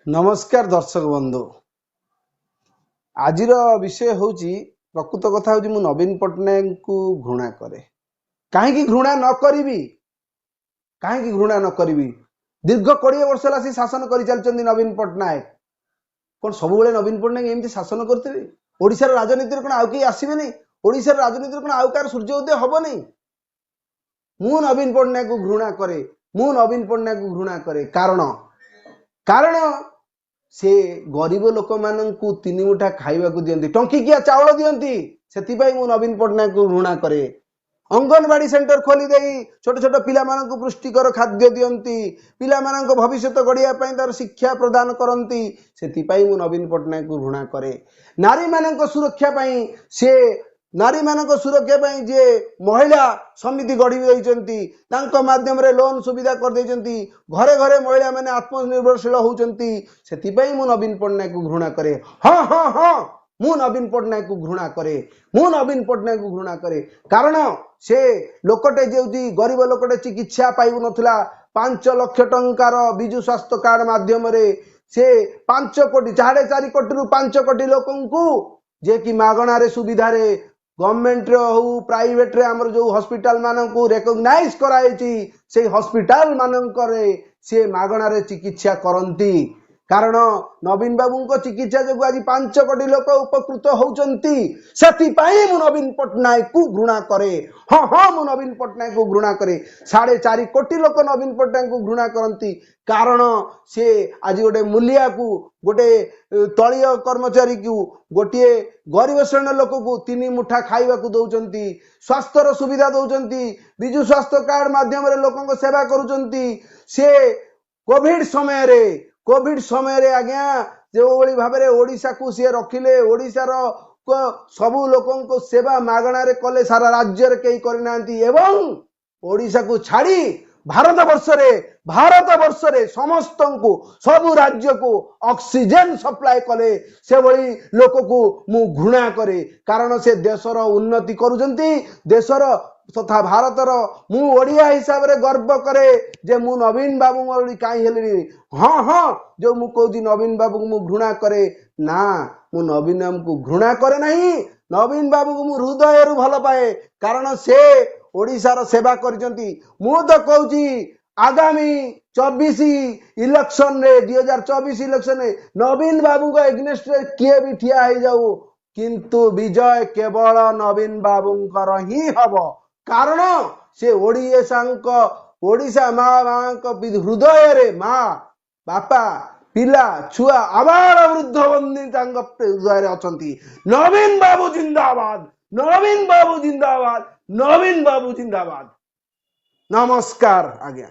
नमस्कार दर्शक बंधु। आज विषय हूँ प्रकृत कथा हूँ मु नवीन पट्टनायक को घृणा करे। कहीं घृणा न करी कहीं घृणा न करी दीर्घ 20 वर्ष है शासन कर चलती नवीन पट्टनायक। कौन सब नवीन पट्टनायक एमती शासन करते? ओडिशार राजनीति कौन आउ कहीं आसबे? ओडिशार राजनीति कौन आउ कार सूर्योदय हेनी? मु नवीन पट्टनायक को घृणा करे। मु नवीन पट्टनायक को घृणा करे कारण कारण से गरीब लोक मानू 3 मुठा खाइबा दियंती, टंकिकिया चाउल दियंती। से मु नवीन पट्टनायक को घृणा करे। अंगनवाड़ी सेंटर खोली देई छोट छोट पिला मानू पुष्टिकर खाद्य दियंती, पिला मानू भविष्य गढ़िया तार शिक्षा प्रदान करती। से मु नवीन पट्टनायक को घृणा करे। नारी मानक सुरक्षा पाई से नारी मानक सुरक्षा पाई जे महिला समिति गढ़ी माध्यम रे लोन सुविधा कर देइचंती। घरे घरे महिला माने आत्मनिर्भरशील होउचंती। सेतिपई मु नवीन पट्टनायक को घृणा करे। हाँ हाँ हाँ मु नवीन पट्टनायक को घृणा करे। मु नवीन पट्टनायक को घृणा करे कारण से लोकटे जो गरीब लोकटे चिकित्सा पाइबु नथिला 5 लाख टंकार बिजु स्वास्थ्य कार्ड माध्यम रे से 5 कोटी 4.5 कोटी रु 5 कोटी लोकंकु जे कि मागणा रे सुविधा रे गवर्नमेंट हो प्राइवेट रे हमर जो हॉस्पिटल मानक रिकॉग्नाइज कराई से हॉस्पिटल मानक रे से मागणा रे चिकित्सा करंती। कारण नवीन बाबू को चिकित्सा जो आज 5 कोटी लोक उपकृत होउचंती। सेतिपई मु नवीन पट्टनायक को घृणा करे। हाँ हाँ मु नवीन पट्टनायक को घृणा करे। 4.5 कोटी लोक नवीन पट्टनायक को घृणा करंती कारण से आज गोटे मूलिया को गोटे तलीय कर्मचारी को गोटे गरीब श्रेणी लोक को 3 मुठा खाइबा को दौचंती, स्वास्थ्य सुविधा दौचंती, बिजु स्वास्थ्य कार्ड माध्यम रे लोकन सेवा करूचंती। से कोविड समय रे आज्ञा जो भाव में ओडिशा को सी रखिले, ओडिशार सबू लोकन को सेवा मागणा रे कले, सारा राज्य रे कई करना एवं ओडिशा को छाड़ी भारत वर्ष रे समस्त को सबू राज्य को ऑक्सीजन सप्लाई कले से भली लोक को मु घृणा करे। कारण से देशर उन्नति करूचंती। देशर तथा भारतर मु ओडिया हिसाब रे गर्व करे जे मु नवीन बाबू कहीं हेली। हाँ हाँ जो मु कहूँ नवीन बाबू को मु घृणा करे ना, मु नवीन बाबू को घृणा करे नहीं। नवीन बाबू को मु हृदय रु भल पाए कारण से ओडिशार सेवा करचंती। मु तो कहूँ आगामी 24 इलेक्शन रे 2024 इलेक्शन रे नवीन बाबू को एग्नेस्ट रे किए भी ठिया हो जाऊ, किंतु विजय केवल नवीन बाबूंकर ही हब। कारण से ओडिशा माँ हृदय रे माँ बापा पिला छुआ आबाल वृद्ध बंदी हृदय अच्छी। नवीन बाबू जिंदाबाद, नवीन बाबू जिंदाबाद, नवीन बाबू जिंदाबाद। नमस्कार आज्ञा।